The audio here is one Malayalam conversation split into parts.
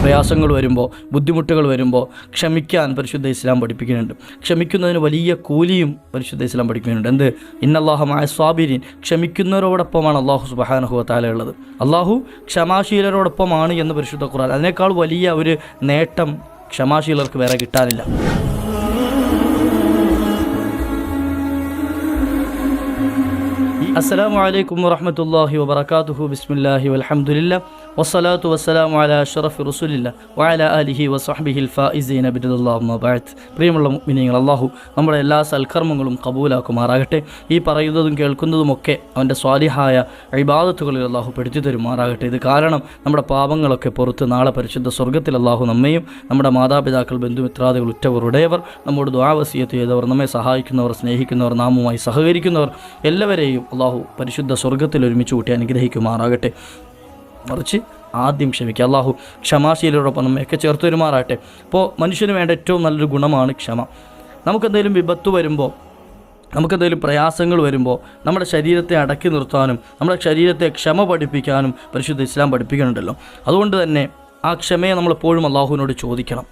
പ്രയാസങ്ങൾ വരുമ്പോൾ, ബുദ്ധിമുട്ടുകൾ വരുമ്പോൾ ക്ഷമിക്കാൻ പരിശുദ്ധ ഇസ്ലാം പഠിപ്പിക്കുന്നുണ്ട്. ക്ഷമിക്കുന്നതിന് വലിയ കൂലിയും പരിശുദ്ധ ഇസ്ലാം പഠിപ്പിക്കുന്നുണ്ട്. എന്ത്? ഇന്നല്ലാഹ മഅ സ്വാബിരീൻ, ക്ഷമിക്കുന്നവരോടൊപ്പമാണ് അല്ലാഹു സുബ്ഹാനഹു വ തആല ഉള്ളത്. അല്ലാഹു ക്ഷമാശീലരോടൊപ്പമാണ് എന്ന് പരിശുദ്ധ ഖുർആൻ. അതിനേക്കാൾ വലിയ ഒരു നേട്ടം ക്ഷമാശീലർക്ക് വേറെ കിട്ടാനില്ല. അസ്സലാമു അലൈക്കും വറഹ്മത്തുള്ളാഹി വബറകാതുഹു. ബിസ്മില്ലാഹി വൽഹംദുലില്ലാഹ് വസ്സലാത്തു വസ്സലാമു അലാ അഷ്റഫി റസൂലില്ലാഹ് വഅലാ ആലിഹി വസഹ്ബിഹിൽ ഫായിസീന ബിറളില്ലാഹി അമ്മാ ബഅദ്. പ്രിയമുള്ള മുഅ്മിനീങ്ങൾ, അല്ലാഹു നമ്മുടെ എല്ലാ സൽക്കർമ്മങ്ങളും കബൂലാക്കുമാറാകട്ടെ. ഈ പറയുന്നതും കേൾക്കുന്നതുമൊക്കെ അവൻ്റെ സ്വാലിഹായ ഇബാദത്തുകളിൽ അല്ലാഹു പെടുത്തി തരുമാറാകട്ടെ. ഇത് കാരണം നമ്മുടെ പാപങ്ങളൊക്കെ പുറത്ത് നാളെ പരിശുദ്ധ സ്വർഗ്ഗത്തിൽ അല്ലാഹു നമ്മയും നമ്മുടെ മാതാപിതാക്കൾ, ബന്ധുമിത്രാദികൾ, ഉറ്റവർ, ഉടയവർ, നമ്മോട് ദുആ വസിയത്ത് ചെയ്തവർ, നമ്മെ സഹായിക്കുന്നവർ, സ്നേഹിക്കുന്നവർ, നാമുമായി സഹകരിക്കുന്നവർ എല്ലാവരെയും അല്ലാഹു പരിശുദ്ധ സ്വർഗ്ഗത്തിൽ ഒരുമിച്ച് കൂട്ടി അനുഗ്രഹിക്കുമാറാകട്ടെ. മറിച്ച് ആദ്യം ക്ഷമിക്കുക. അല്ലാഹു ക്ഷമാശീലരോടൊപ്പം നമ്മയൊക്കെ ചേർത്ത് വരുമാറാകട്ടെ. അപ്പോൾ മനുഷ്യന് വേണ്ട ഏറ്റവും നല്ലൊരു ഗുണമാണ് ക്ഷമ. നമുക്കെന്തെങ്കിലും വിപത്ത് വരുമ്പോൾ, നമുക്കെന്തെങ്കിലും പ്രയാസങ്ങൾ വരുമ്പോൾ നമ്മുടെ ശരീരത്തെ അടക്കി നിർത്താനും നമ്മുടെ ശരീരത്തെ ക്ഷമ പഠിപ്പിക്കാനും പരിശുദ്ധ ഇസ്ലാം പഠിപ്പിക്കുന്നുണ്ടല്ലോ. അതുകൊണ്ട് തന്നെ ആ ക്ഷമയെ നമ്മളെപ്പോഴും അല്ലാഹുവിനോട് ചോദിക്കണം.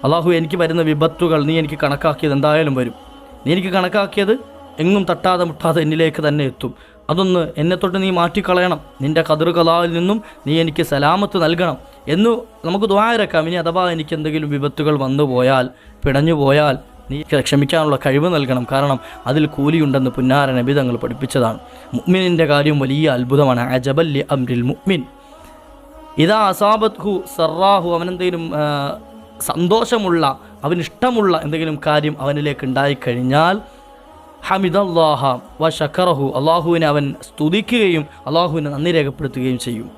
അല്ലാഹു, എനിക്ക് വരുന്ന വിപത്തുകൾ നീ എനിക്ക് കണക്കാക്കിയത് എന്തായാലും വരും. നീ എനിക്ക് കണക്കാക്കിയത് എങ്ങും തട്ടാതെ മുട്ടാതെ എന്നിലേക്ക് തന്നെ എത്തും. അതൊന്ന് എന്നെ തൊട്ട് നീ മാറ്റിക്കളയണം. നിൻ്റെ ഖദറുകലായിൽ നിന്നും നീ എനിക്ക് സലാമത്ത് നൽകണം എന്ന് നമുക്ക് ദുആ ഇറക്കാം. ഇനി അഥവാ എനിക്ക് എന്തെങ്കിലും വിപത്തുകൾ വന്നു പോയാൽ, പിടഞ്ഞു പോയാൽ നീ ക്ഷമിക്കാനുള്ള കഴിവ് നൽകണം. കാരണം അതിൽ കൂലിയുണ്ടെന്ന് പുന്നാര നബി തങ്ങൾ പഠിപ്പിച്ചതാണ്. മുഅ്മിനിൻ്റെ കാര്യം വലിയ അത്ഭുതമാണ്. അജബൽ ലി അംരിൽ മുഅ്മിൻ ഇദാ അസാബത്ഹു സറാഹു, അവനെന്തെങ്കിലും സന്തോഷമുള്ള, അവനിഷ്ടമുള്ള എന്തെങ്കിലും കാര്യം അവനിലേക്ക് ഉണ്ടായിക്കഴിഞ്ഞാൽ ഹമിദല്ലാഹ വ ശക്കറഹു, അള്ളാഹുവിനെ അവൻ സ്തുതിക്കുകയും അള്ളാഹുവിനെ നന്ദി രേഖപ്പെടുത്തുകയും ചെയ്യും.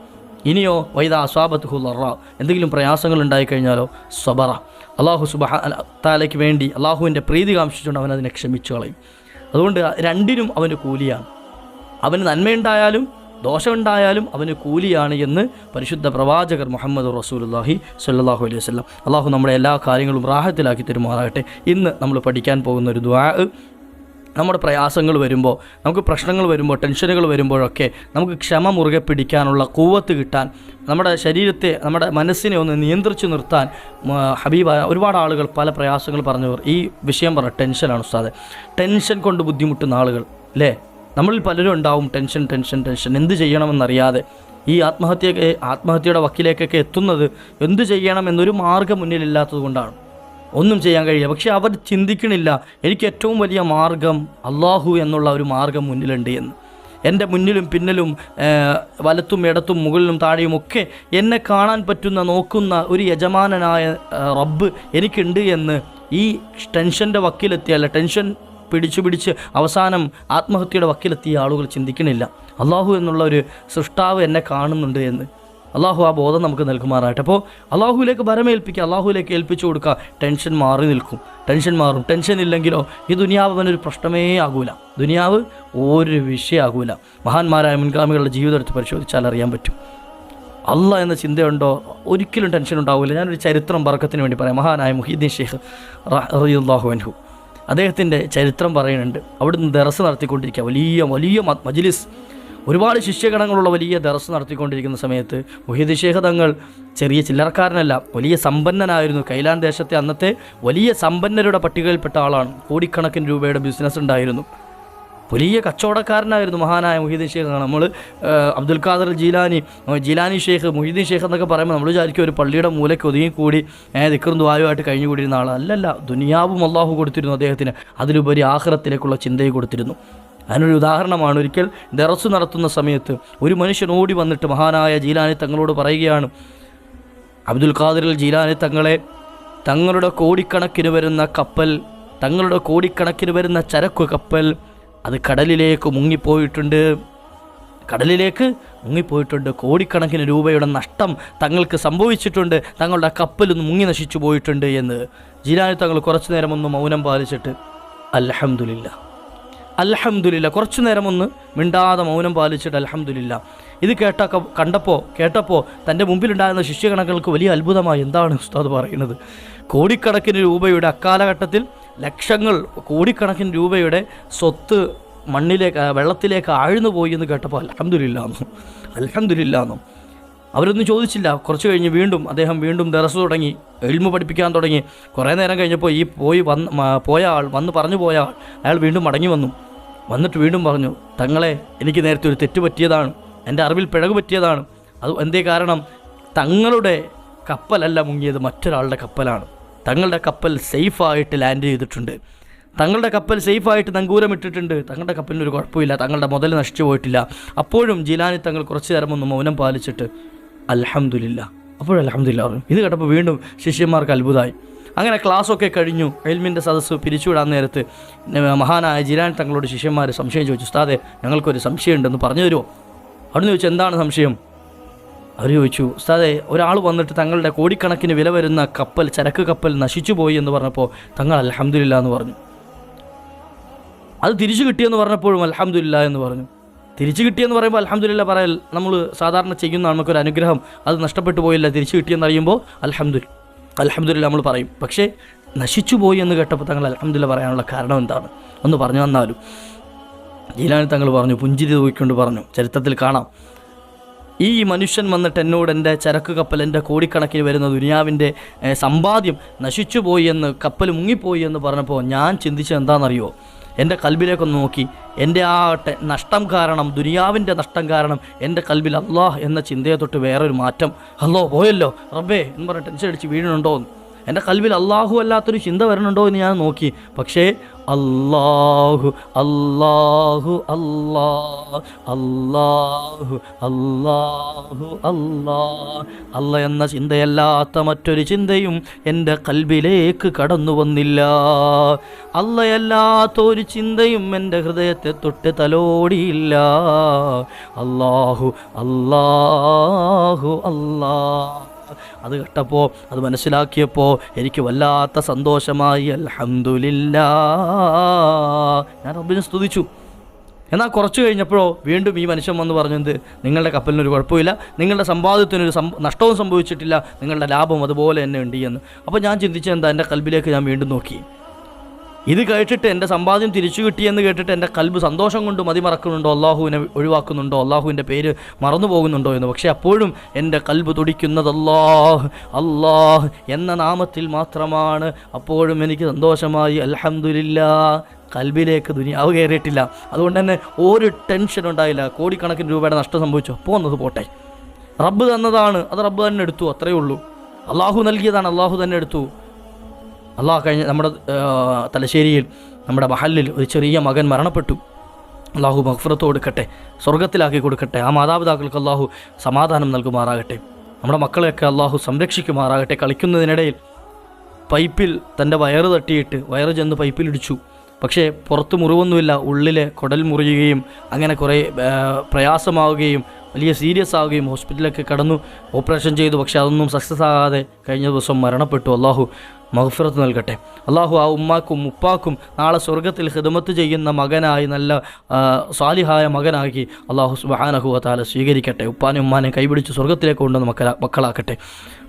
ഇനിയോ വൈദ അസ്വാബത്തുഹു ലറ, എന്തെങ്കിലും പ്രയാസങ്ങൾ ഉണ്ടായിക്കഴിഞ്ഞാലോ സ്വബറ, അള്ളാഹു സുബ്ഹാനഹു തആലയ്ക്ക് വേണ്ടി അള്ളാഹുവിൻ്റെ പ്രീതി കാംക്ഷിച്ചുകൊണ്ട് അവൻ അതിനെ ക്ഷമിച്ചു കളയും. അതുകൊണ്ട് രണ്ടിനും അവന് കൂലിയാണ്. അവന് നന്മയുണ്ടായാലും ദോഷമുണ്ടായാലും അവന് കൂലിയാണ് എന്ന് പരിശുദ്ധ പ്രവാചകർ മുഹമ്മദ് റസൂലുള്ളാഹി സ്വല്ലല്ലാഹു അലൈഹി വസല്ലം. അള്ളാഹു നമ്മുടെ എല്ലാ കാര്യങ്ങളും റാഹത്തിലാക്കി തരുമാറാകട്ടെ. ഇന്ന് നമ്മൾ പഠിക്കാൻ പോകുന്ന ഒരു ദുആ, നമ്മുടെ പ്രയാസങ്ങൾ വരുമ്പോൾ, നമുക്ക് പ്രശ്നങ്ങൾ വരുമ്പോൾ, ടെൻഷനുകൾ വരുമ്പോഴൊക്കെ നമുക്ക് ക്ഷമ മുറുകെ പിടിക്കാനുള്ള ഖുവ്വത്ത് കിട്ടാൻ, നമ്മുടെ ശരീരത്തെ, നമ്മുടെ മനസ്സിനെ ഒന്ന് നിയന്ത്രിച്ച് നിർത്താൻ ഹബീബായ ഒരുപാട് ആളുകൾ പല പ്രയാസങ്ങൾ പറഞ്ഞവർ ഈ വിഷയം പറഞ്ഞ ടെൻഷനാണ് ഉസ്താദെ. ടെൻഷൻ കൊണ്ട് ബുദ്ധിമുട്ടുന്ന ആളുകൾ അല്ലേ? നമ്മളിൽ പലരും ഉണ്ടാവും ടെൻഷൻ ടെൻഷൻ ടെൻഷൻ, എന്ത് ചെയ്യണമെന്നറിയാതെ ഈ ആത്മഹത്യയുടെ വക്കിലേക്കൊക്കെ എത്തുന്നത് എന്ത് ചെയ്യണമെന്നൊരു മാർഗ്ഗം മുന്നിലില്ലാത്തത് കൊണ്ടാണ്. ഒന്നും ചെയ്യാൻ കഴിയില്ല. പക്ഷേ അവർ ചിന്തിക്കണില്ല, എനിക്ക് ഏറ്റവും വലിയ മാർഗം അള്ളാഹു എന്നുള്ള ഒരു മാർഗം മുന്നിലുണ്ട് എന്ന്. എൻ്റെ മുന്നിലും പിന്നിലും വലത്തും ഇടത്തും മുകളിലും താഴെയുമൊക്കെ എന്നെ കാണാൻ പറ്റുന്ന, നോക്കുന്ന ഒരു യജമാനനായ റബ്ബ് എനിക്കുണ്ട് എന്ന് ഈ ടെൻഷൻ്റെ വക്കിലെത്തിയ, അല്ല ടെൻഷൻ പിടിച്ച് അവസാനം ആത്മഹത്യയുടെ വക്കിലെത്തിയ ആളുകൾ ചിന്തിക്കണില്ല, അള്ളാഹു എന്നുള്ള ഒരു സൃഷ്ടാവ് എന്നെ കാണുന്നുണ്ട് എന്ന്. അള്ളാഹു ആ ബോധം നമുക്ക് നൽകുമാറാകട്ടെ. അപ്പോൾ അള്ളാഹുവിലേക്ക് ഭരമേൽപ്പിക്കുക, അള്ളാഹുവിലേക്ക് ഏൽപ്പിച്ചു കൊടുക്കുക. ടെൻഷൻ മാറി നിൽക്കും, ടെൻഷൻ മാറും. ടെൻഷൻ ഇല്ലെങ്കിലോ ഈ ദുനിയാവ് അവനൊരു പ്രശ്നമേ ആകൂല, ദുനിയാവ് ഒരു വിഷയമാകൂല. മഹാന്മാരായ മുൻഗാമികളുടെ ജീവിതം എടുത്ത് പരിശോധിച്ചാൽ അറിയാൻ പറ്റും. അള്ളാഹ് എന്ന ചിന്തയുണ്ടോ ഒരിക്കലും ടെൻഷൻ ഉണ്ടാവില്ല. ഞാനൊരു ചരിത്രം ബർക്കത്തിന് വേണ്ടി പറയാം. മഹാനായ മുഹീദ്ദീൻ ഷെയ്ഖ് റളിയല്ലാഹു അൻഹു, അദ്ദേഹത്തിൻ്റെ ചരിത്രം പറയുന്നുണ്ട്. അവിടുന്ന് ദർസ് നടത്തിക്കൊണ്ടിരിക്കുക, വലിയ വലിയ മജ്ലിസ്, ഒരുപാട് ശിഷ്യഗണങ്ങളുള്ള വലിയ ദർസ് നടത്തിക്കൊണ്ടിരിക്കുന്ന സമയത്ത് മുഹീദ്ദീൻ ഷെയ്ഖ് തങ്ങൾ ചെറിയ ചില്ലറക്കാരനല്ല, വലിയ സമ്പന്നനായിരുന്നു. കൈലാൻ ദേശത്തെ അന്നത്തെ വലിയ സമ്പന്നരുടെ പട്ടികയിൽപ്പെട്ട ആളാണ്. കോടിക്കണക്കിന് രൂപയുടെ ബിസിനസ് ഉണ്ടായിരുന്നു. വലിയ കച്ചവടക്കാരനായിരുന്നു മഹാനായ മുഹീദ്ദീൻ ഷെയ്ഖ്. നമ്മൾ അബ്ദുൽ ഖാദർ ജീലാനി ഷെയ്ഖ്, മുഹീദ്ദീൻ ഷെയ്ഖ് എന്നൊക്കെ പറയുമ്പോൾ നമ്മൾ വിചാരിക്കും ഒരു പള്ളിയുടെ മൂലയ്ക്ക് ഒതുങ്ങിക്കൂടി ദിക്റും ദുആയുമായിട്ട് കഴിഞ്ഞുകൂടിയിരുന്ന ആൾ. അല്ലല്ല, ദുനിയാവും അള്ളാഹു കൊടുത്തിരുന്നു അദ്ദേഹത്തിന്, അതിലുപരി ആഖിറത്തിലേക്കുള്ള ചിന്തയും കൊടുത്തിരുന്നു. അതിനൊരു ഉദാഹരണമാണ്, ഒരിക്കൽ ദർസ് നടത്തുന്ന സമയത്ത് ഒരു മനുഷ്യൻ ഓടി വന്നിട്ട് മഹാനായ ജീലാനി തങ്ങളോട് പറയുകയാണ്, അബ്ദുൽ ഖാദിർ ജീലാനി തങ്ങളെ, തങ്ങളുടെ കോടിക്കണക്കിന് വരുന്ന കപ്പൽ, തങ്ങളുടെ കോടിക്കണക്കിന് വരുന്ന ചരക്കു കപ്പൽ അത് കടലിലേക്ക് മുങ്ങിപ്പോയിട്ടുണ്ട്, കോടിക്കണക്കിന് രൂപയുടെ നഷ്ടം തങ്ങൾക്ക് സംഭവിച്ചിട്ടുണ്ട്, തങ്ങളുടെ കപ്പലൊന്ന് മുങ്ങി നശിച്ചു പോയിട്ടുണ്ട് എന്ന്. ജീലാനി തങ്ങൾ കുറച്ചു നേരം ഒന്ന് മൗനം പാലിച്ചിട്ട് അൽഹംദുലില്ലാ കുറച്ചു നേരം ഒന്ന് മിണ്ടാതെ മൗനം പാലിച്ചിട്ട് അൽഹംദുലില്ലാ. ഇത് കേട്ടപ്പോൾ തൻ്റെ മുമ്പിലുണ്ടായിരുന്ന ശിഷ്യഗണങ്ങൾക്ക് വലിയ അത്ഭുതമായി. എന്താണ് ഉസ്താദ് പറയുന്നത്? കോടിക്കണക്കിന് രൂപയുടെ, അക്കാലഘട്ടത്തിൽ ലക്ഷങ്ങൾ, കോടിക്കണക്കിന് രൂപയുടെ സ്വത്ത് മണ്ണിലേക്ക്, വെള്ളത്തിലേക്ക് ആഴ്ന്നു പോയി എന്ന് കേട്ടപ്പോൾ അൽഹംദുലില്ലാന്നോ. അവരൊന്നും ചോദിച്ചില്ല. കുറച്ച് കഴിഞ്ഞ് അദ്ദേഹം വീണ്ടും ദർസ് തുടങ്ങി, ഇൽമു പഠിപ്പിക്കാൻ തുടങ്ങി. കുറേ നേരം കഴിഞ്ഞപ്പോൾ ഈ പോയ ആൾ പറഞ്ഞു പോയ ആൾ അയാൾ വീണ്ടും മടങ്ങി വന്നിട്ട് വീണ്ടും പറഞ്ഞു, തങ്ങളെ എനിക്ക് നേരത്തെ ഒരു തെറ്റ് പറ്റിയതാണ്, എൻ്റെ അറിവിൽ പിഴക് പറ്റിയതാണ്. അത് എന്തേ കാരണം? തങ്ങളുടെ കപ്പലല്ല മുങ്ങിയത്, മറ്റൊരാളുടെ കപ്പലാണ്. തങ്ങളുടെ കപ്പൽ സേഫായിട്ട് ലാൻഡ് ചെയ്തിട്ടുണ്ട്, തങ്ങളുടെ കപ്പൽ സേഫായിട്ട് നങ്കൂരമിട്ടിട്ടുണ്ട്, തങ്ങളുടെ കപ്പലിനൊരു കുഴപ്പമില്ല, തങ്ങളുടെ മുതൽ നശിച്ചു പോയിട്ടില്ല. അപ്പോഴും ജീലാനി തങ്ങൾ കുറച്ച് നേരം ഒന്ന് മൗനം പാലിച്ചിട്ട് അൽഹംദുലില്ലാ, അപ്പോഴും അൽഹംദുലില്ലാ പറഞ്ഞു. ഇത് കേട്ടപ്പോൾ വീണ്ടും ശിഷ്യന്മാർക്ക് അത്ഭുതമായി. അങ്ങനെ ക്ലാസ്സൊക്കെ കഴിഞ്ഞു. ഇൽമിൻ്റെ സദസ്സ് പിരിച്ചുവിടാൻ നേരത്ത് മഹാനായ ജീലാനി തങ്ങളോട് ശിഷ്യന്മാർ സംശയം ചോദിച്ചു, ഉസ്താദേ ഞങ്ങൾക്കൊരു സംശയമുണ്ടെന്ന് പറഞ്ഞു തരുമോ? അവിടുന്ന് ചോദിച്ചു, എന്താണ് സംശയം? അവർ ചോദിച്ചു, ഉസ്താദേ ഒരാൾ വന്നിട്ട് തങ്ങളുടെ കോടിക്കണക്കിന് വില വരുന്ന കപ്പൽ, ചരക്ക് കപ്പൽ നശിച്ചു പോയി എന്ന് പറഞ്ഞപ്പോൾ തങ്ങൾ അൽഹംദുലില്ലാ എന്ന് പറഞ്ഞു. അത് തിരിച്ചു കിട്ടിയെന്ന് പറഞ്ഞപ്പോഴും അൽഹംദുലില്ലാ എന്ന് പറഞ്ഞു. തിരിച്ചു കിട്ടിയെന്ന് പറയുമ്പോൾ അൽഹംദുലില്ലാ പറയൽ നമ്മൾ സാധാരണ ചെയ്യുന്ന നമുക്കൊരു അനുഗ്രഹം. അത് നഷ്ടപ്പെട്ടു പോയില്ല, തിരിച്ചു കിട്ടിയെന്ന് അറിയുമ്പോൾ അൽഹംദുലില്ലാ നമ്മൾ പറയും. പക്ഷേ നശിച്ചു പോയി എന്ന് കേട്ടപ്പോൾ തങ്ങൾ അൽഹംദുലില്ലാ പറയാനുള്ള കാരണം എന്താണ് ഒന്ന് പറഞ്ഞു തന്നാലും. ജീലാനി തങ്ങൾ പറഞ്ഞു, പുഞ്ചിരി തൂക്കിക്കൊണ്ട് പറഞ്ഞു, ചരിത്രത്തിൽ കാണാം, ഈ മനുഷ്യൻ വന്നിട്ട് എന്നോട് എൻ്റെ ചരക്ക് കപ്പൽ, എൻ്റെ കോടിക്കണക്കിന് വരുന്ന ദുനിയാവിൻ്റെ സമ്പാദ്യം നശിച്ചു പോയി എന്ന്, കപ്പൽ മുങ്ങിപ്പോയി എന്ന് പറഞ്ഞപ്പോൾ ഞാൻ ചിന്തിച്ചത് എന്താണെന്നറിയോ? എൻ്റെ കൽബിലേക്കൊന്ന് നോക്കി, എൻ്റെ ആ നഷ്ടം കാരണം, ദുനിയാവിൻ്റെ നഷ്ടം കാരണം എൻ്റെ കൽബിൽ അല്ലാഹ് എന്ന ചിന്തയെ തൊട്ട് വേറൊരു മാറ്റം. അല്ലോ പോയല്ലോ റബ്ബേ എന്ന് പറഞ്ഞ് ടെൻഷൻ അടിച്ച് വീഴുന്നുണ്ടോ എന്ന്, എൻ്റെ കൽബിൽ അല്ലാഹു അല്ലാത്തൊരു ചിന്ത വരണുണ്ടോ എന്ന് ഞാൻ നോക്കി. പക്ഷേ അല്ലാഹു അല്ലാഹു അല്ലാഹ് അല്ലാഹു അല്ലാഹു അല്ലാഹ് അല്ല എന്ന ചിന്തയല്ലാത്ത മറ്റൊരു ചിന്തയും എൻ്റെ കൽബിലേക്ക് കടന്നു വന്നില്ല. അല്ലയല്ലാത്ത ഒരു ചിന്തയും എൻ്റെ ഹൃദയത്തെ തൊട്ട് തലോടിയില്ല. അല്ലാഹു അല്ലാഹു അല്ലാഹ്. അത് കേട്ടപ്പോൾ, അത് മനസ്സിലാക്കിയപ്പോൾ എനിക്ക് വല്ലാത്ത സന്തോഷമായി. അൽഹംദുലില്ലാ, ഞാൻ റബ്ബിനെ സ്തുതിച്ചു. എന്നാൽ കുറച്ച് കഴിഞ്ഞപ്പോഴോ വീണ്ടും ഈ മനുഷ്യൻ വന്ന് പറഞ്ഞത്, നിങ്ങളുടെ കപ്പലിനൊരു കുഴപ്പമില്ല, നിങ്ങളുടെ സമ്പാദ്യത്തിനൊരു നഷ്ടവും സംഭവിച്ചിട്ടില്ല, നിങ്ങളുടെ ലാഭം അതുപോലെ തന്നെ ഉണ്ട് എന്ന്. അപ്പോൾ ഞാൻ ചിന്തിച്ചത് എന്താ, എൻ്റെ കൽബിലേക്ക് ഞാൻ വീണ്ടും നോക്കി. ഇത് കേട്ടിട്ട്, എൻ്റെ സമ്പാദ്യം തിരിച്ചു കിട്ടിയെന്ന് കേട്ടിട്ട് എൻ്റെ കൽബ് സന്തോഷം കൊണ്ട് മതിമറക്കുന്നുണ്ടോ, അള്ളാഹുവിനെ ഒഴിവാക്കുന്നുണ്ടോ, അള്ളാഹുവിൻ്റെ പേര് മറന്നു പോകുന്നുണ്ടോ എന്ന്. പക്ഷേ അപ്പോഴും എൻ്റെ കൽബ് തുടിക്കുന്നത് അല്ലാഹ് അല്ലാഹ് എന്ന നാമത്തിൽ മാത്രമാണ്. അപ്പോഴും എനിക്ക് സന്തോഷമായി. അൽഹംദുലില്ലാ, കൽബിലേക്ക് ദുനിയാവ് കയറിയിട്ടില്ല. അതുകൊണ്ട് തന്നെ ഒരു ടെൻഷൻ ഉണ്ടായില്ല. കോടിക്കണക്കിന് രൂപയുടെ നഷ്ടം സംഭവിച്ചു, പോകുന്നത് പോട്ടെ, റബ്ബ് തന്നതാണ്, അത് റബ്ബ് തന്നെ എടുത്തു, അത്രയേ ഉള്ളൂ. അള്ളാഹു നൽകിയതാണ്, അള്ളാഹു തന്നെ എടുത്തു. അള്ളാഹ് കഴിഞ്ഞ നമ്മുടെ തലശ്ശേരിയിൽ, നമ്മുടെ മഹല്ലിൽ ഒരു ചെറിയ മകൻ മരണപ്പെട്ടു. അള്ളാഹു മഗ്ഫിറത്ത് കൊടുക്കട്ടെ, സ്വർഗത്തിലാക്കി കൊടുക്കട്ടെ. ആ മാതാപിതാക്കൾക്ക് അള്ളാഹു സമാധാനം നൽകുമാറാകട്ടെ. നമ്മുടെ മക്കളെയൊക്കെ അള്ളാഹു സംരക്ഷിക്കുമാറാകട്ടെ. കളിക്കുന്നതിനിടയിൽ പൈപ്പിൽ തൻ്റെ വയറ് തട്ടിയിട്ട് വയറ് ചെന്ന് പൈപ്പിലിടിച്ചു. പക്ഷേ പുറത്ത് മുറിവൊന്നുമില്ല, ഉള്ളിലെ കുടൽ മുറിയുകയും അങ്ങനെ കുറേ പ്രയാസമാവുകയും വലിയ സീരിയസ് ആവുകയും ഹോസ്പിറ്റലിലൊക്കെ കടന്നു, ഓപ്പറേഷൻ ചെയ്തു. പക്ഷേ അതൊന്നും സക്സസ് ആകാതെ കഴിഞ്ഞ ദിവസം മരണപ്പെട്ടു. അള്ളാഹു മഗ്ഫിറത്ത് നൽകട്ടെ. അള്ളാഹു ആ ഉമ്മാക്കും ഉപ്പാക്കും നാളെ സ്വർഗത്തിൽ ഖിദ്മത്ത് ചെയ്യുന്ന മകനായി, നല്ല സാലിഹായ മകനാക്കി അള്ളാഹു സുബ്ഹാനഹു വ തആല സ്വീകരിക്കട്ടെ. ഉപ്പാനെ ഉമ്മാനെ കൈപിടിച്ച് സ്വർഗത്തിലേക്ക് കൊണ്ടുവന്ന് മക്കളാക്കട്ടെ.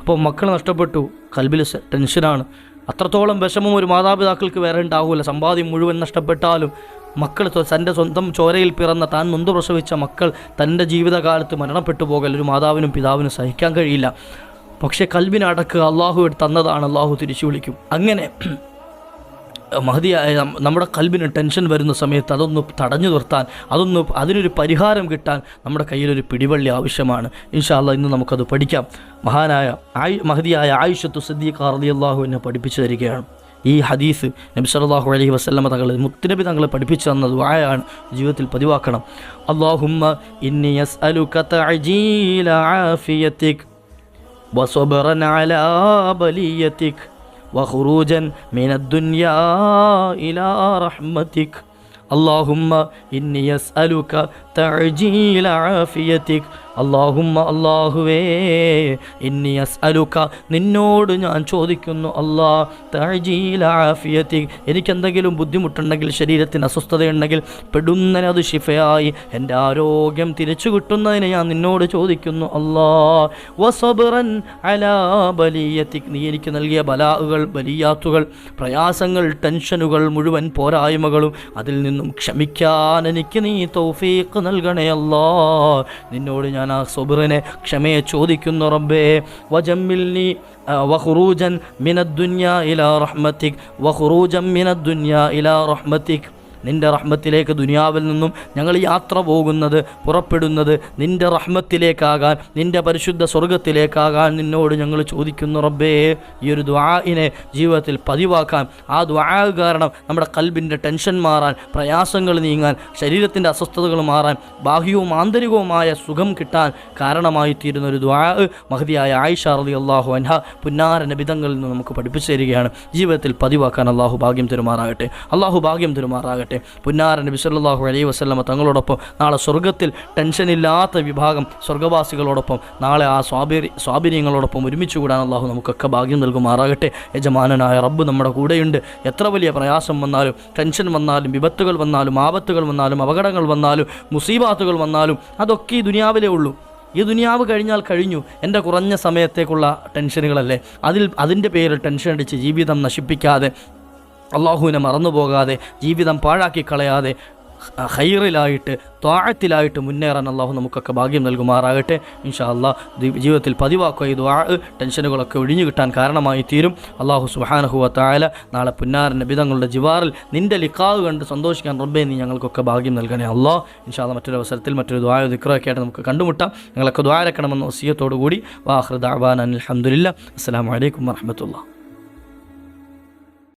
അപ്പോൾ മക്കൾ നഷ്ടപ്പെട്ടു, കൽബിൽ ടെൻഷനാണ്. അത്രത്തോളം വിഷമം ഒരു മാതാപിതാക്കൾക്ക് വേറെ ഉണ്ടാവില്ല. സമ്പാദ്യം മുഴുവൻ നഷ്ടപ്പെട്ടാലും മക്കൾ, തൻ്റെ സ്വന്തം ചോരയിൽ പിറന്ന, താൻ നൊന്ത് പ്രസവിച്ച മക്കൾ തൻ്റെ ജീവിതകാലത്ത് മരണപ്പെട്ടു പോകൽ ഒരു മാതാവിനും പിതാവിനും സഹിക്കാൻ കഴിയില്ല. പക്ഷേ കൽബിനടക്കുക, അള്ളാഹു തന്നതാണ്, അള്ളാഹു തിരിച്ചു വിളിക്കും. അങ്ങനെ മഹദിയായ നമ്മുടെ കൽബിന് ടെൻഷൻ വരുന്ന സമയത്ത് അതൊന്ന് തടഞ്ഞു നിർത്താൻ, അതിനൊരു പരിഹാരം കിട്ടാൻ നമ്മുടെ കയ്യിലൊരു പിടിവള്ളി ആവശ്യമാണ്. ഇൻഷാ അല്ലാഹ് ഇന്ന് നമുക്കത് പഠിക്കാം. മഹാനായ മഹദിയായ ആയിഷത്തു സിദ്ദീഖ റളിയല്ലാഹു അൻഹ പഠിപ്പിച്ചു തരികയാണ്. ഈ ഹദീസ് നബി സല്ലല്ലാഹു അലൈഹി വസല്ലമ തങ്ങൾ, മുത്തുനബി തങ്ങളെ പഠിപ്പിച്ചു തന്ന ദുആയാണ്, ജീവിതത്തിൽ പതിവാക്കണം. അല്ലാഹുമ്മ ഇന്നി യസ്അലുക തഅജീല ആഫിയതിക് വസബ്റൻ അലാ ബലിയതിക് وخروجا من الدنيا إلى رحمتك اللهم إني أسألك تعجيل عافيتك اللهم അല്ലാഹുവേ ഇന്നി അസ്അലുക നിന്നോട് ഞാൻ ചോദിക്കുന്നു അല്ലാഹ് തഅജീല ആഫിയതിക് എനിക്കെന്തെങ്കിലും ബുദ്ധിമുട്ടുണ്ടെങ്കിൽ ശരീരത്തിന് അസ്വസ്ഥതയുണ്ടെങ്കിൽ പെടുന്നതിന് അത് ശിഫയായി എൻ്റെ ആരോഗ്യം തിരിച്ചു കിട്ടുന്നതിന് ഞാൻ നിന്നോട് ചോദിക്കുന്നു അല്ലാഹ് വസബ്റൻ അലാ ബലിയതിക് നീ എനിക്ക് നൽകിയ ബലാഉകൾ ബലിയാത്തുകൾ പ്രയാസങ്ങൾ ടെൻഷനുകൾ മുഴുവൻ പോരായ്മകളും അതിൽ നിന്നും ക്ഷമിക്കാൻ എനിക്ക് നീ തൗഫീഖ് നൽകണേ അല്ലാഹ് നിന്നോട് ഞാൻ ഞാൻ ആ സബറിനെ, ക്ഷമയെ ചോദിക്കുന്നു റബ്ബേ. വജമ്മിൽനി വഖുറൂജൻ മിനദ്ദുനിയ ഇലാ റഹ്മതിക് വഖുറൂജൻ മിനദ്ദുനിയ ഇലാ റഹ്മതിക്. നിൻ്റെ റഹ്മത്തിലേക്ക് ദുനിയാവിൽ നിന്നും ഞങ്ങൾ യാത്ര പോകുന്നത്, പുറപ്പെടുന്നത് നിൻ്റെ റഹ്മത്തിലേക്കാകാൻ, നിൻ്റെ പരിശുദ്ധ സ്വർഗത്തിലേക്കാകാൻ നിന്നോട് ഞങ്ങൾ ചോദിക്കുന്നു റബ്ബേ. ഈ ഒരു ദുആഇനെ ജീവിതത്തിൽ പതിവാക്കാൻ, ആ ദുആ കാരണം നമ്മുടെ ഖൽബിൻ്റെ ടെൻഷൻ മാറാൻ, പ്രയാസങ്ങൾ നീങ്ങാൻ, ശരീരത്തിൻ്റെ അസ്വസ്ഥതകൾ മാറാൻ, ബാഹ്യവും ആന്തരികവുമായ സുഖം കിട്ടാൻ കാരണമായി തീരുന്ന ഒരു ദുആ മഹദിയായ ആയിഷ റളിയല്ലാഹു അൻഹ പുന്നാര നബിതങ്ങളിൽ നിന്ന് നമുക്ക് പഠിപ്പിച്ചു തരികയാണ്. ജീവിതത്തിൽ പതിവാക്കാൻ അള്ളാഹു ഭാഗ്യം തരുമാറാകട്ടെ. അള്ളാഹു ഭാഗ്യം തരുമാറാകട്ടെ. പുന്നാര നബി സല്ലല്ലാഹു അലൈഹി വസല്ലമ തങ്ങളോടൊപ്പം നാളെ സ്വർഗത്തിൽ ടെൻഷനില്ലാത്ത വിഭാഗം സ്വർഗവാസികളോടൊപ്പം നാളെ ആ സ്വാബിര്യങ്ങളോടൊപ്പം ഒരുമിച്ച് കൂടാൻ അള്ളാഹു നമുക്കൊക്കെ ഭാഗ്യം നൽകുമാറാകട്ടെ. യജമാനനായ റബ്ബ് നമ്മുടെ കൂടെയുണ്ട്. എത്ര വലിയ പ്രയാസം വന്നാലും, ടെൻഷൻ വന്നാലും, വിപത്തുകൾ വന്നാലും, ആപത്തുകൾ വന്നാലും, അപകടങ്ങൾ വന്നാലും, മുസീബാത്തുകൾ വന്നാലും അതൊക്കെ ഈ ദുനിയാവിലേ ഉള്ളൂ. ഈ ദുനിയാവ് കഴിഞ്ഞാൽ കഴിഞ്ഞു. എൻ്റെ കുറഞ്ഞ സമയത്തേക്കുള്ള ടെൻഷനുകളല്ലേ, അതിൻ്റെ പേരിൽ ടെൻഷൻ അടിച്ച് ജീവിതം നശിപ്പിക്കാതെ, അള്ളാഹുവിനെ മറന്നു പോകാതെ, ജീവിതം പാഴാക്കി കളയാതെ ഖൈറിലായിട്ട് ത്വാഅത്തിലായിട്ട് മുന്നേറാൻ അള്ളാഹു നമുക്കൊക്കെ ഭാഗ്യം നൽകുമാറാകട്ടെ. ഇൻഷാ അള്ളാഹ് ജീവിതത്തിൽ പതിവാക്കുക ഈ ദുആ ടെൻഷനുകളൊക്കെ ഒഴിഞ്ഞു കിട്ടാൻ കാരണമായി തീരും. അള്ളാഹു സുബ്ഹാനഹു വ തആല നാളെ പുന്നാര നബിതങ്ങളുടെ ജിവാറിൽ നിൻ്റെ ലിഖാവ് കണ്ട് സന്തോഷിക്കാൻ റബ്ബേ നീ ഞങ്ങൾക്കൊക്കെ ഭാഗ്യം നൽകണേ അള്ളാഹ്. ഇൻഷാ അള്ളാഹ് മറ്റൊരു അവസരത്തിൽ മറ്റൊരു ദുആ ദിക്റൊക്കെ ആയിട്ട് നമുക്ക് കണ്ടുമുട്ടാം. ഞങ്ങളൊക്കെ ദുആ ഇറക്കണമെന്ന വസിയത്തോടു കൂടി വാഖിറു ദഅവാനാ അൽഹംദുലില്ലാഹ്. അസ്സലാമു അലൈക്കും വറഹ്മത്തുള്ളാഹി.